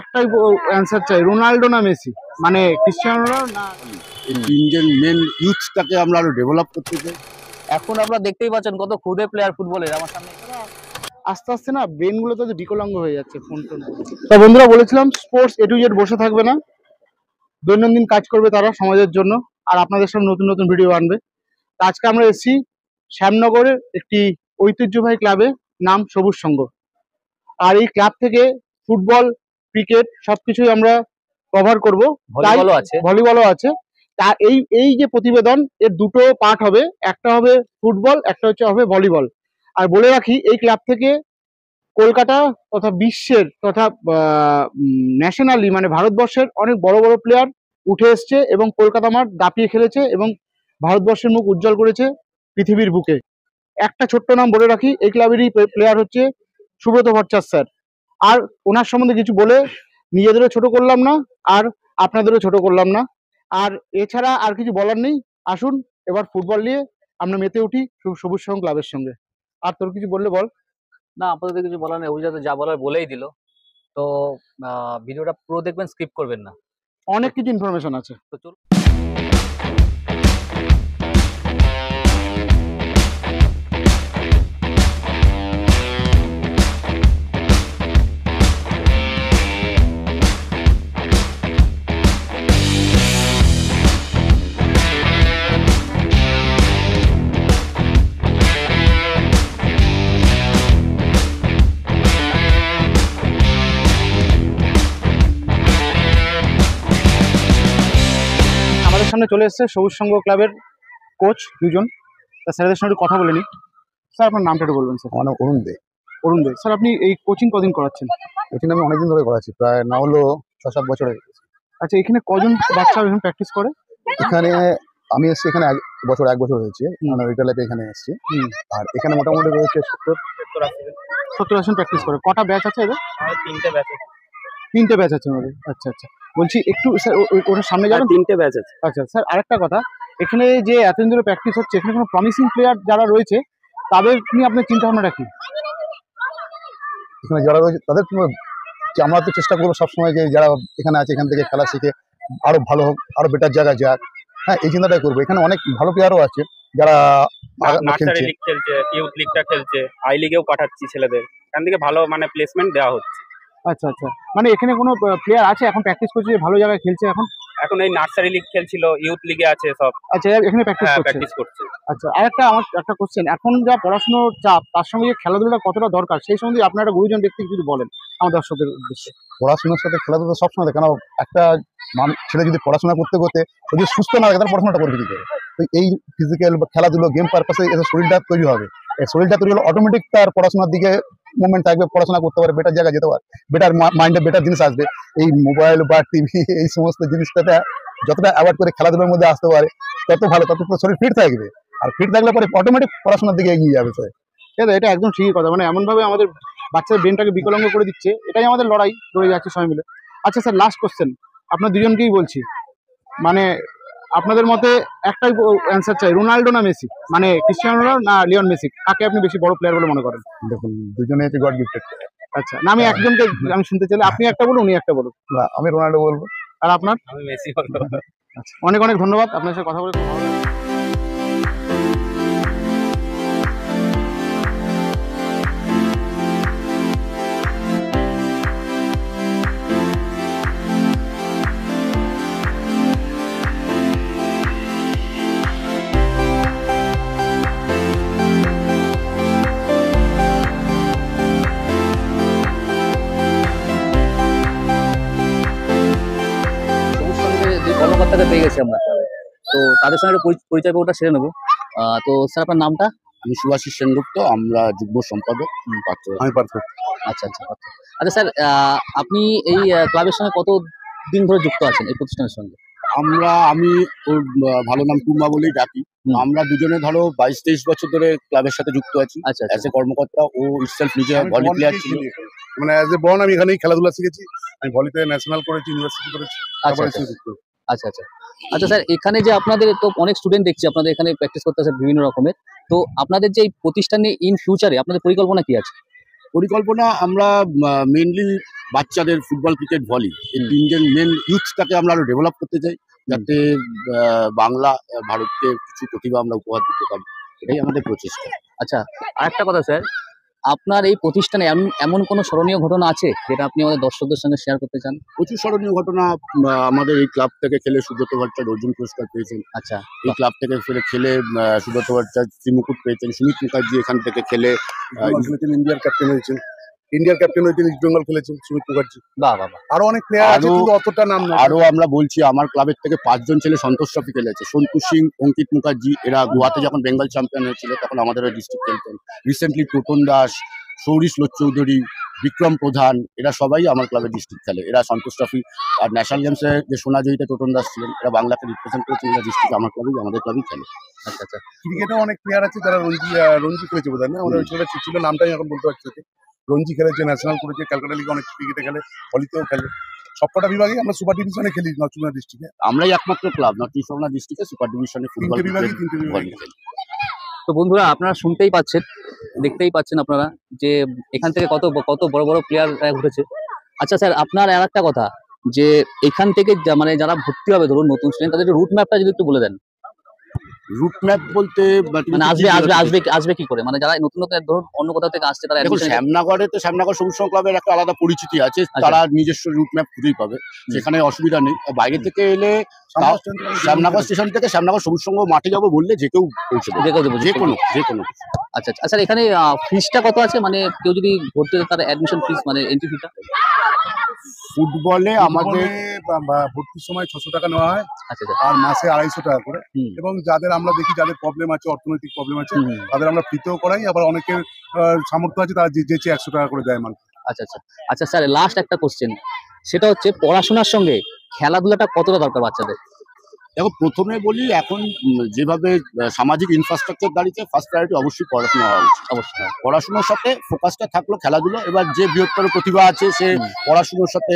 একটাই অ্যান্সার চাই, রোনাল্ডো না মেসি, মানে ক্রিস্টিয়ানো না। ইন্ডিয়ান মেন ইউথটাকে আমরা আরো ডেভেলপ করতে চাই। এখন আপনারা দেখতেই পাচ্ছেন কত ক্ষুদে প্লেয়ার ফুটবলের আমার সামনে। আস্তে আস্তে না ব্রেন গুলো তো বিকলাঙ্গ হয়ে যাচ্ছে ফোন টোন। তা বন্ধুরা, বলেছিলাম স্পোর্টস এ টু জেড বসে থাকবে না, দৈনন্দিন কাজ করবে তারা সমাজের জন্য, আর আপনাদের সামনে নতুন নতুন ভিডিও আনবে। তা আজকে আমরা এসেছি শ্যামনগরের একটি ঐতিহ্যবাহী ক্লাবে, নাম সবুজ সংঘ। আর এই ক্লাব থেকে ফুটবল, ক্রিকেট সবকিছুই আমরা কভার করব, ভলিবলও আছে। তা এই যে প্রতিবেদন, এর দুটো পার্ট হবে, একটা হবে ফুটবল, একটা হবে ভলিবল। আর বলে রাখি, এই ক্লাব থেকে কলকাতা তথা বিশ্বের তথা ন্যাশনালি মানে ভারতবর্ষের অনেক বড় বড় প্লেয়ার উঠে এসছে এবং কলকাতা মাঠ দাপিয়ে খেলেছে এবং ভারতবর্ষের মুখ উজ্জ্বল করেছে পৃথিবীর বুকে। একটা ছোট্ট নাম বলে রাখি, এই ক্লাবেরই প্লেয়ার হচ্ছে সুব্রত ভট্টাচার্য স্যার। আর ওনার সম্বন্ধে কিছু বলে নিজেদেরও ছোট করলাম না, আর আপনাদেরও ছোট করলাম না। আর এছাড়া আর কিছু বলার নেই। আসুন এবার ফুটবল নিয়ে আমরা মেতে উঠি সবুজ সংঘ ক্লাবের সঙ্গে। আর তোর কিছু বললে বল। না, আপাতত কিছু বলার নেই, অভিজাত যা বলার বলেই দিল। তো ভিডিওটা পুরো দেখবেন, স্কিপ করবেন না, অনেক কিছু ইনফরমেশন আছে। তো চলুন। আমাদের সামনে চলে এসেছে সবুজ সংঘ ক্লাবের কোচ দুজন। তা স্যারদের সঙ্গে কথা বলে নিই। স্যার আপনার নামটা একটু বলবেন। স্যার আমার নাম অরুণ দে। অরুণ দে। স্যার আপনি এই কোচিং কদিন করাচ্ছেন? এখানে আমি অনেকদিন ধরে করাচ্ছি, প্রায় না হলো 6-7 বছর হয়ে গেছে। আচ্ছা, এখানে কজন বাচ্চা এখন প্র্যাকটিস করে? এখানে আমি এসেছি, এখানে 1 বছর হয়েছে, মানে রিটেল লাইফে এখানে এসেছি। আর এখানে মোটামুটি রয়েছে 70-80 প্র্যাকটিস করে। কটা ব্যাচ আছে এদের? 3টে ব্যাচ আছে। 3টে ব্যাচ আছে আমাদের। আচ্ছা আচ্ছা, বলছি একটু স্যার ওটার সামনে যাবেন। 3টে ব্যাচ আছে। আচ্ছা স্যার, আরেকটা কথা, এখানে যে এতদিন ধরে প্র্যাকটিস হচ্ছে, এখানে কোনো প্রমিসিং প্লেয়ার যারা রয়েছে তাদের নিয়ে আপনার চিন্তা ভাবনাটা কি? এখানে যারা রয়েছে তাদের আমরা তো চেষ্টা করবো সবসময় যে যারা এখানে আছে এখান থেকে খেলা শিখে আরো ভালো হোক, আরো বেটার জায়গায় যাক। হ্যাঁ, এই চিন্তাটাই করবো। এখানে অনেক ভালো প্লেয়ারও আছে যারা নার্সারি লিগ খেলছে, ইউথ লিগটা খেলছে, আই লিগেও পাঠাচ্ছি ছেলেদের। এখান থেকে ভালো মানে প্লেসমেন্ট দেওয়া হচ্ছে। আচ্ছা আচ্ছা, মানে এখানে কোনো প্লেয়ার আছে এখন প্র্যাকটিস করছে, ভালো জায়গায় খেলছে এখন এই নার্সারি লিগ খেলছিল, ইউথ লিগে আছে সব। আচ্ছা, এখানে প্র্যাকটিস করছে। আচ্ছা, আরেকটা আমার একটা কোশ্চেন, এখন যা পড়াশোনার চাপ, তার সঙ্গে যে খেলাধুলাটা কতটা দরকার, সেই সম্বন্ধে আপনারা গুরুজন ব্যক্তি কিছু বলেন আমার দর্শকদের উদ্দেশ্যে। পড়াশোনার সাথে খেলাধুলা সবসময়, কেন একটা ছেলে যদি পড়াশোনা করতে করতে যদি সুস্থ না থাকে তাহলে পড়াশোনাটা করবে কি করে? তো এই ফিজিক্যাল বা খেলাধুলো গেম পারপাসে এদের শরীরটা তৈরি হবে। এই শরীরটা তৈরি হলে অটোমেটিক তার পড়াশোনার দিকে মুভমেন্ট থাকবে, পড়াশোনা করতে পারে, বেটার জায়গায় যেতে পারে, বেটার মাইন্ডে বেটার জিনিস আসবে। এই মোবাইল বা টিভি এই সমস্ত জিনিসটাতে যতটা অ্যাভয়েড করে খেলাধুলার মধ্যে আসতে পারে তত ভালো, তত তো শরীর ফিট থাকবে। আর ফিট থাকলে পরে অটোমেটিক পড়াশোনার দিকে এগিয়ে যাবে। স্যার এটা একদম ঠিকই কথা, মানে এমনভাবে আমাদের বাচ্চাদের ব্রেনটাকে বিকলাঙ্গ করে দিচ্ছে, এটাই আমাদের লড়াই করে যাচ্ছে সবাই মিলে। আচ্ছা স্যার, লাস্ট কোশ্চেন আপনার দুজনকেই বলছি, মানে আপনাদের মতে একটাই অ্যান্সার চাই, রোনাল্ডো না মেসি, মানে ক্রিস্টিয়ানো না লিওন মেসি, কাকে আপনি বেশি বড় প্লেয়ার বলে মনে করেন? দেখুন, দুজনে হচ্ছে গড গিফটেড। আচ্ছা, না আমি একজনকে আমি শুনতে চাইলে, আপনি একটা বলুন, উনি একটা বলুন। না, আমি রোনাল্ডো বলবো। আর আপনার? আমি মেসি বলবো। আচ্ছা, অনেক অনেক ধন্যবাদ, আপনার সাথে কথা বলে খুব ভালো লাগলো। কর্মকর্তাকে পেয়ে গেছি আমরা, তো তাদের সঙ্গে পরিচয় ওটা সেরে নেবো। তো স্যার আপনার নামটা? আমি সুভাষিস সেনগুপ্ত, আমরা যুগ্ম সম্পাদক। আমি পার্থ। আচ্ছা আচ্ছা আচ্ছা আচ্ছা স্যার, আপনি এই ক্লাবের সঙ্গে কত দিন ধরে যুক্ত আছেন এই প্রতিষ্ঠানের সঙ্গে? আমি ওর ভালো নাম কুম্বা বলেই ডাকি। আমরা দুজনে ধরো 22-23 বছর ধরে ক্লাবের সাথে যুক্ত আছি। আচ্ছা, অ্যাজ এ কর্মকর্তা, ও ইটসেলফ নিজে ভলি প্লেয়ার ছিল, মানে অ্যাজ এ বর্ন আমি এখানেই খেলাধুলা শিখেছি। আমি ভলিতে ন্যাশনাল করেছি, ইউনিভার্সিটি করেছি। আচ্ছা আচ্ছা আচ্ছা আচ্ছা স্যার, এখানে যে আপনাদের তো অনেক স্টুডেন্ট দেখছি আপনাদের এখানে প্র্যাকটিস করতে আছে বিভিন্ন রকমের, তো আপনাদের যে এই প্রতিষ্ঠানে ইন ফিউচারে আপনাদের পরিকল্পনা কি আছে? পরিকল্পনা আমরা মেইনলি বাচ্চাদের ফুটবল, ক্রিকেট, ভলি এই তিনজন মেন ইউথটাকে আমরা আরো ডেভেলপ করতে চাই, যাতে বাংলা ভারতকে কিছু প্রতিভা আমরা উপহার দিতে পারি। এটাই আমাদের প্রচেষ্টা। আচ্ছা, আরেকটা কথা স্যার, আপনার এই প্রতিষ্ঠানে এমন কোনো স্মরণীয় ঘটনা আছে যেটা আপনি আমাদের দর্শকদের সঙ্গে শেয়ার করতে চান? প্রচুর স্মরণীয় ঘটনা। আমাদের এই ক্লাব থেকে খেলে সুব্রত ভট্টাচার্য অর্জুন পুরস্কার পেয়েছেন। আচ্ছা, এই ক্লাব থেকে খেলে সুব্রত ভট্টাচার্য শ্রীমুকুট পেয়েছেন। সুমিত মুখার্জি এখান থেকে খেলে ইন্ডিয়ার ক্যাপ্টেন হয়েছেন, ইস্ট বেঙ্গল খেলেছেন সুমিত মুখার্জি। বাহ বাহ বাহ। আরো অনেক প্লেয়ার আছে, কিন্তু অতটা নাম না। আরো আমরা বলছি, আমার ক্লাবের থেকে 5 জন ছেলে সন্তোষ ট্রফি খেলেছে। সন্তু সিং, অঙ্কিত মুখার্জি, এরা গোয়াতে যখন বেঙ্গল চ্যাম্পিয়ন হয়েছিল তখন আমাদের ডিস্ট্রিক্ট খেলতেন। রিসেন্টলি টোটন দাস, সৌরিশ লোচ চৌধুরী, বিক্রম প্রধান, এরা সবাই আমার ক্লাবের ডিস্ট্রিক্ট খেলে। এরা সন্তোষ ট্রফি আর ন্যাশনাল গেমসে যে সোনা জয়ীতে টোটন দাস ছিলেন, এরা বাংলাকে রিপ্রেজেন্ট করেছেন। এরা ডিস্ট্রিক্ট আমাদের ক্লাবেই খেলে। আচ্ছা আচ্ছা। ক্রিকেটেও অনেক প্লেয়ার আছে যারা রঞ্জি খেলেছে বোধ হয়, না? আমাদের ছেলেটা ছিল, নামটাই এখন বলতে পারছি না। রঞ্জি খেলেছে, ন্যাশনাল করেছে, ক্যালকাটা লিগে অনেক ক্রিকেটে খেলে, ভলিতেও খেলে। সবকটা বিভাগে আমরা সুপার ডিভিশনে খেলি নর্থ চব্বিশ ডিস্ট্রিক্টে। আমরাই একমাত্র ক্লাব নর্থ চব্বিশ পরগনা ডিস্ট্রিক্টে সুপার ডিভিশনে ফুটবল, তিনটে বিভাগে খেলি। তো বন্ধুরা, আপনারা শুনতেই পাচ্ছেন, দেখতেই পাচ্ছেন আপনারা যে এখান থেকে কত কত বড় বড় প্লেয়ার উঠেছে। আচ্ছা স্যার, আপনার আর একটা কথা, যে এখান থেকে মানে যারা ভর্তি হবে, ধরুন নতুন স্টুডেন্ট, তাদের রুট ম্যাপটা যদি একটু বলে দেন। রুট ম্যাপ বলতে মানে আসবে কি করে, মানে যারা নতুন নতুন ধরুন অন্য কোথাও থেকে আসছে তারা দেখুন, শ্যামনগরে তো শ্যামনগর সবুজ সংঘ ক্লাবের একটা আলাদা পরিচিতি আছে, তারা নিজস্ব রুট ম্যাপ খুঁজেই পাবে, সেখানে অসুবিধা নেই। বাইরে থেকে এলে শ্যামনগর স্টেশন থেকে শ্যামনগর সবুজ সংঘ মাঠে যাবো বললে যে কেউ পৌঁছে দেবে, যে কোনো। আচ্ছা আচ্ছা, এখানে ফিসটা কত আছে, মানে কেউ যদি ভর্তি হয় তার অ্যাডমিশন ফিস মানে এন্ট্রি ফিটা? ফুটবলে আমাদের ভর্তির সময় 600 টাকা নেওয়া হয়, আচ্ছা আর মাসে 250 টাকা করে। এবং যাদের আমরা দেখি যাদের প্রবলেম আছে, অর্থনৈতিক প্রবলেম আছে, তাদের আমরা ফ্রিতেও করাই। আবার অনেকের সামর্থ্য আছে, তারা যেচে 100 টাকা করে দেয় মানুষ। আচ্ছা আচ্ছা আচ্ছা স্যার, লাস্ট একটা কোশ্চেন, সেটা হচ্ছে পড়াশোনার সঙ্গে খেলাধুলাটা কতটা দরকার বাচ্চাদের? দেখো, প্রথমে বলি, এখন যেভাবে সামাজিক ইনফ্রাস্ট্রাকচার দাঁড়িয়েছে, ফার্স্ট প্রায়োরিটি অবশ্যই পড়াশোনা হওয়া উচিত। অবশ্যই পড়াশোনার সাথে ফোকাসটা থাকলো খেলাধুলো। এবার যে বৃহত্তর প্রতিভা আছে, সে পড়াশোনার সাথে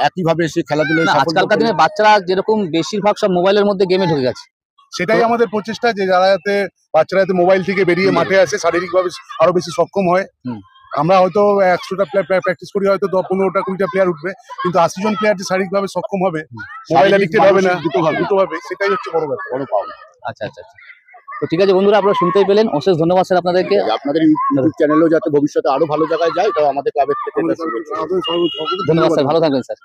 একইভাবে সে খেলাধুলো। আজকালকার দিনে বাচ্চারা যেরকম বেশিরভাগ সব মোবাইলের মধ্যে গেমে ঢুকে গেছে, সেটাই আমাদের প্রচেষ্টা, যে যারা যাতে বাচ্চারা যাতে মোবাইল থেকে বেরিয়ে মাঠে আসে, শারীরিকভাবে আরো বেশি সক্ষম হয়। আমরা হয়তো 100টা প্র্যাকটিস করি, হয়তো 15টা 20টা প্লেয়ার উঠবে, কিন্তু 80 জন প্লেয়ার যে শারীরিকভাবে সক্ষম হবে, মোবাইল অ্যাডিক্টেড হবে না, দুটো হবে, সেটাই হচ্ছে বড় ব্যাপার, বড় পাওয়া। আচ্ছা আচ্ছা আচ্ছা। তো ঠিক আছে বন্ধুরা, আপনারা শুনতেই পেলেন, অশেষ ধন্যবাদ স্যার আপনাদেরকে। আপনাদের ইউটিউব চ্যানেলও যাতে ভবিষ্যতে আরো ভালো জায়গায় যায়, এটাও আমাদের ক্লাবের থেকে। ধন্যবাদ স্যার, ভালো থাকবেন স্যার।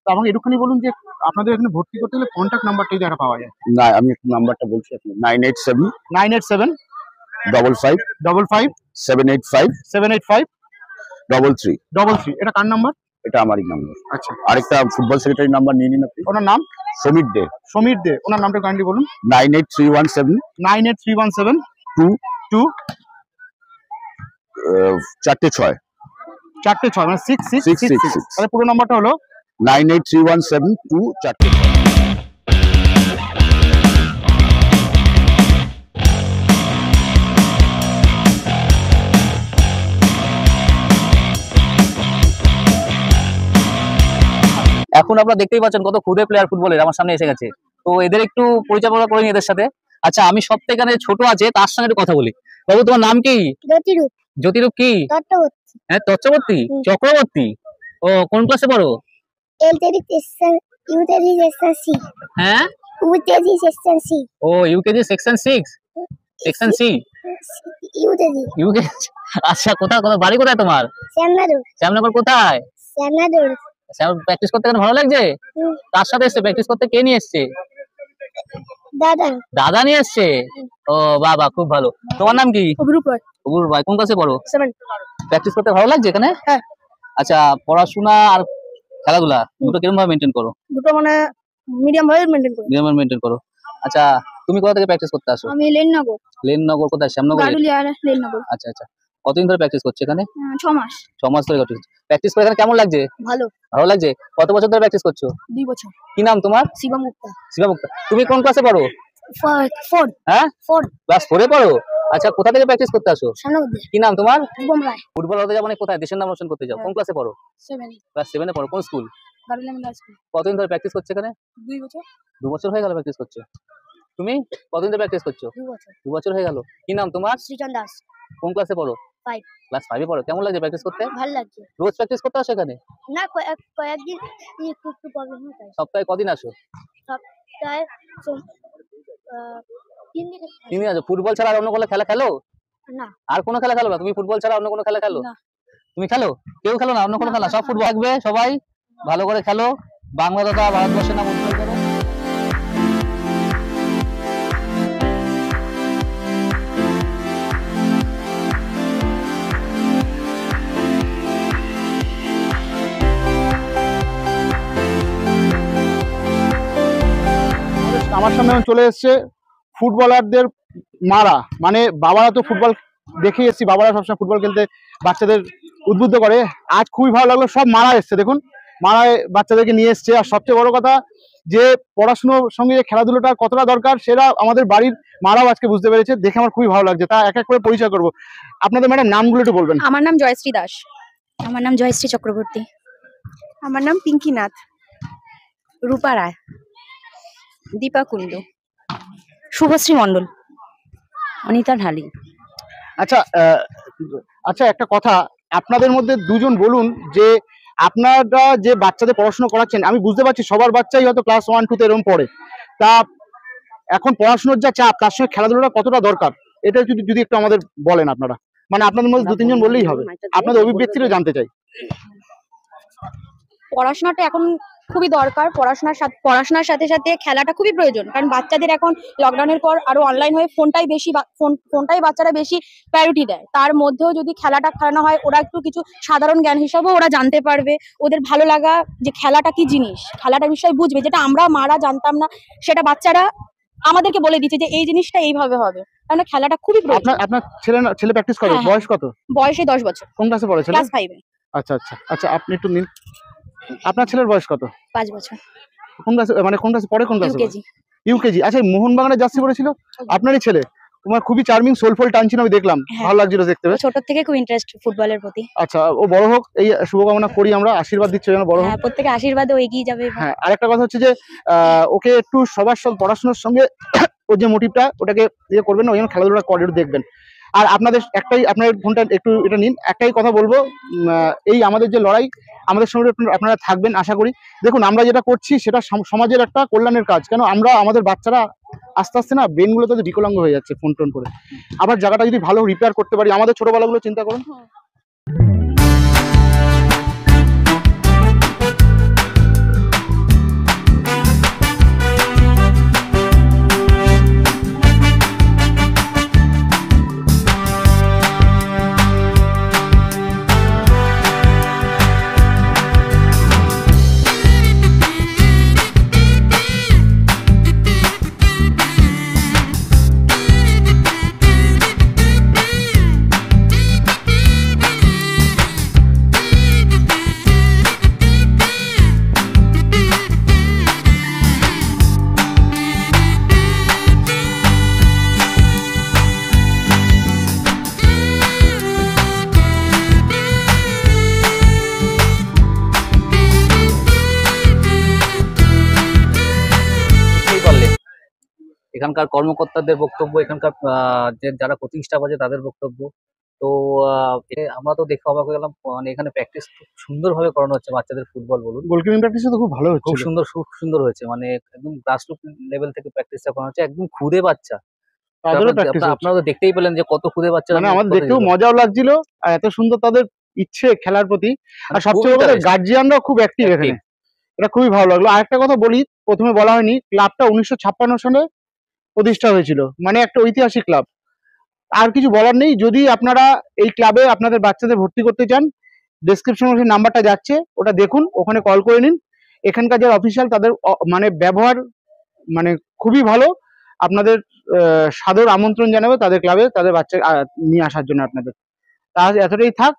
তো আমাকে একটুখানি বলুন যে আপনাদের এখানে ভর্তি করতে গেলে কন্ট্যাক্ট নাম্বারটাই যারা পাওয়া যায়? না, আমি একটু নাম্বারটা বলছি, আপনি 987 55 55 785 785 33। এটা কার নাম্বার? এটা আমারই নাম্বার। আচ্ছা, আরেকটা ফুটবল সেক্রেটারি নাম্বার নিয়ে নিন আপনি। ওনার নাম? সমীর দে। ওনার নামটা কাইন্ডলি বলুন। 98317 2 4 6 মানে 666। 6 তাহলে পুরো নাম্বারটা হলো 98317 2 4। এখন আপনারা দেখতেই পাচ্ছেন কত ক্ষুদে প্লেয়ার ফুটবলের আমার সামনে এসে গেছে। তো এদের একটু পরিচয় করে নিই এদের সাথে। আচ্ছা, আমি সব থেকে এখানে ছোট আছে, তার সঙ্গে একটু কথা বলি। বাবু, তোমার নাম কি? জ্যোতিরূপ। জ্যোতিরূপ কি? চক্রবর্তী। হ্যাঁ, চক্রবর্তী। চক্রবর্তী। ও কোন ক্লাসে পড়ো? UKG section C. হ্যাঁ, ইউকেজি সেকশন সি। ও UKG section 6, section C. UKG. আচ্ছা, কোথায় বাড়ি কোথায় তোমার? শ্যামনগর। শ্যামনগর কোথায়? শ্যামনগর। প্র্যাকটিস করতে কেন ভালো লাগছে? তার সাথে এসছে প্র্যাকটিস করতে, কে নিয়ে এসছে? দাদা নিয়ে এসছে। ও বাবা, খুব ভালো। তোমার নাম কি? অভিরূপ ভাই, কোন ক্লাসে পড়ো? 7। প্র্যাকটিস করতে ভালো লাগছে এখানে? হ্যাঁ। আচ্ছা, পড়াশোনা আর খেলাধুলা দুটো কিরকম ভাবে মেনটেন করো? দুটো মানে মিডিয়াম ভাবে মেনটেন করো। আচ্ছা, তুমি কোথা থেকে প্র্যাকটিস করতে আসো? আমি লেননগর কোথায়? শ্যামনগর। লেননগর। আচ্ছা আচ্ছা। কতদিন ধরে প্র্যাকটিস করছো এখানে? 6 মাস। 6 মাস ধরে প্র্যাকটিস করে এখানে কেমন লাগছে? ভালো লাগছে। কত বছর ধরে প্র্যাকটিস করছো? 2 বছর। কি নাম তোমার? শিবা মুক্তা। তুমি কোন ক্লাসে পড়ো? 4। হ্যাঁ, 4 ক্লাস 4 এ পড়ো। আচ্ছা, কোথা থেকে প্র্যাকটিস করতে আসো? শ্যামনগর। কি নাম তোমার? শুভম রায়। ফুটবল হতে যাও মানে কোথায়? দেশের নাম রোশন করতে যাও। কোন ক্লাসে পড়ো? 7। ক্লাস 7 এ পড়ো। কোন স্কুল? Garden middle school. কতদিন ধরে প্র্যাকটিস করছো এখানে? 2 বছর। 2 বছর হয়ে গেল প্র্যাকটিস করছো। তুমি কতদিন ধরে প্র্যাকটিস করছো? 2 বছর। 2 বছর হয়ে গেল। কি নাম তোমার? শ্রীচন্দ দাস। কোন ক্লাসে পড়ো? Five. ক্লাস 5 এ পড়ো। কেমন লাগছে প্র্যাকটিস করতে? ভালো লাগছে। রোজ প্র্যাকটিস করতে আসো এখানে? না কয়েকদিন একটু প্রবলেম হয় তাই। সপ্তাহে কদিন আসো? সপ্তাহে 3 দিন। 3 দিন আসো। ফুটবল ছাড়া আর অন্য কোনো খেলা খেলো? না। আর কোনো খেলা খেলো না? তুমি ফুটবল ছাড়া অন্য কোনো খেলা খেলো? না। তুমি খেলো? কেউ খেলো না অন্য কোনো খেলা? সব ফুটবল থাকবে সবাই ভালো করে খেলো। বাংলা তথা ভারতবর্ষের নাম উজ্জ্বল করো। আমার সামনে এখন চলে এসেছে ফুটবলারদের মারা, মানে বাবারা তো ফুটবল দেখে এসেছি, বাবারা সবসময় ফুটবল খেলতে বাচ্চাদের উদ্বুদ্ধ করে। আজ খুবই ভালো লাগলো, সব মারা এসছে, দেখুন মারা বাচ্চাদেরকে নিয়ে এসছে। আর সবচেয়ে বড় কথা যে পড়াশোনার সঙ্গে যে খেলাধুলোটা কতটা দরকার সেটা আমাদের বাড়ির মারাও আজকে বুঝতে পেরেছে, দেখে আমার খুবই ভালো লাগছে। তা এক এক করে পরিচয় করবো। আপনাদের ম্যাডাম নামগুলো একটু বলবেন। আমার নাম জয়শ্রী দাস। আমার নাম জয়শ্রী চক্রবর্তী। আমার নাম পিঙ্কি নাথ। রূপা রায়। দীপা কুন্ডু। শুভশ্রী মণ্ডল। অনিতা ঢালি। আচ্ছা আচ্ছা একটা কথা, আপনাদের মধ্যে দুজন বলুন যে আপনারা যে বাচ্চাদের পড়াশোনা করাচ্ছেন, আমি বুঝতে পারছি সবার বাচ্চাই হয়তো ক্লাস 1 2 তে এরকম পড়ে, তা এখন পড়াশোনার যা চাপ তার সঙ্গে খেলাধুলাটা কতটা দরকার এটা যদি একটু আমাদের বলেন আপনারা, মানে আপনাদের মধ্যে 2-3 জন বললেই হবে, আপনাদের অভিব্যক্তিও জানতে চাই। পড়াশোনাটা এখন খুবই দরকার। পড়াশোনার সাথে সাথে খেলাটা খুবই প্রয়োজন, কারণ বাচ্চাদের এখন লকডাউনের পর আরো অনলাইন হয়ে ফোনটাই বাচ্চারা বেশি প্রায়োরিটি দেয়। তার মধ্যেও যদি খেলাটা খেলানো হয়, ওরা একটু কিছু সাধারণ জ্ঞান হিসাবেও ওরা জানতে পারবে। ওদের ভালো লাগা যে খেলাটা কি জিনিস, খেলাটা বিষয় বুঝবে, যেটা আমরা মারা জানতাম না, সেটা বাচ্চারা আমাদেরকে বলে দিচ্ছে যে এই জিনিসটা এইভাবে হবে। কারণ খেলাটা খুবই প্রয়োজন। আপনার ছেলে প্র্যাকটিস করে? হ্যাঁ, বয়স কত? বয়সে 10 বছর। কোন ক্লাসে পড়ে ছেলে? ক্লাস 5 এ। আচ্ছা আচ্ছা আচ্ছা, আপনি একটু নিন। আপনার ছেলের বয়স কত? 5 বছর। কোন ক্লাসে, মানে কোন ক্লাসে পড়ে? কোন ক্লাসে? ইউকেজি। ইউকেজি। আচ্ছা, মোহনবাগানের জার্সি পড়েছিল আপনারই ছেলে? তোমার খুবই চার্মিং, সোলফুল টানছিল, আমি দেখলাম, হ্যাঁ। ভালো লাগছিল দেখতে। ও ছোট থেকে খুব ইন্টারেস্ট ফুটবলের প্রতি। আচ্ছা, ও বড় হোক এই শুভকামনা করি আমরা, আশীর্বাদ দিচ্ছি যেন বড় হোক। হ্যাঁ, প্রত্যেকের আশীর্বাদে ও এগিয়ে যাবে। হ্যাঁ, আরেকটা কথা হচ্ছে যে ওকে একটু সবার সঙ্গে পড়াশোনার সঙ্গে ওর যে মোটিভটা ওটাকে ইয়ে করবেন না, ওই জন্য খেলাধুলা করে একটু দেখবেন। আর আপনাদের আপনার ফোনটা একটু এটা নিন, একটাই কথা বলবো, এই আমাদের যে লড়াই, আমাদের সঙ্গে আপনারা থাকবেন আশা করি। দেখুন আমরা যেটা করছি সেটা সমাজের একটা কল্যাণের কাজ, কেন আমরা আমাদের বাচ্চারা আস্তে আস্তে না ব্রেনগুলো তো বিকলাঙ্গ হয়ে যাচ্ছে ফোন টোন করে, আবার জায়গাটা যদি ভালো রিপেয়ার করতে পারি, আমাদের ছোটবেলাগুলো চিন্তা করুন। এখানকার কর্মকর্তাদের বক্তব্য, এখানকার যে যারা কোচিং স্টাফ আছে তাদের বক্তব্য, তো আমরা তো দেখে অবাক হয়ে গেলাম। মানে এখানে প্র্যাকটিস খুব সুন্দরভাবে করানো হচ্ছে বাচ্চাদের, ফুটবল বলুন, গোলকিপিং প্র্যাকটিসও তো খুব ভালো হচ্ছে, খুব সুন্দর হয়েছে। মানে একদম গ্রাসরুট লেভেল থেকে প্র্যাকটিসটা করানো হচ্ছে, একদম খুদে বাচ্চা। আপনারা তো দেখতেই পেলেন যে কত খুদে বাচ্চা, মানে আমাদের দেখতেও মজাও লাগছিল, আর এত সুন্দর তাদের ইচ্ছে খেলার প্রতি, আর সবচেয়ে বড় কথা গার্জিয়ানরাও খুব অ্যাক্টিভ এখানে, এটা খুবই ভালো লাগলো। আরেকটা কথা বলি, প্রথমে বলা হয়নি, ক্লাবটা 1956 সালে প্রতিষ্ঠা হয়েছিল, মানে একটা ঐতিহাসিক ক্লাব। আর কিছু বলার নেই, যদি আপনারা এই ক্লাবে আপনাদের বাচ্চাদের ভর্তি করতে চান, ডেসক্রিপশনে সেই নাম্বারটা যাচ্ছে, ওটা দেখুন, ওখানে কল করে নিন। এখানকার যারা অফিসিয়াল তাদের মানে ব্যবহার মানে খুবই ভালো, আপনাদের সাদর আমন্ত্রণ জানাবে তাদের ক্লাবে তাদের বাচ্চা নিয়ে আসার জন্য আপনাদের। তা এতটাই থাক।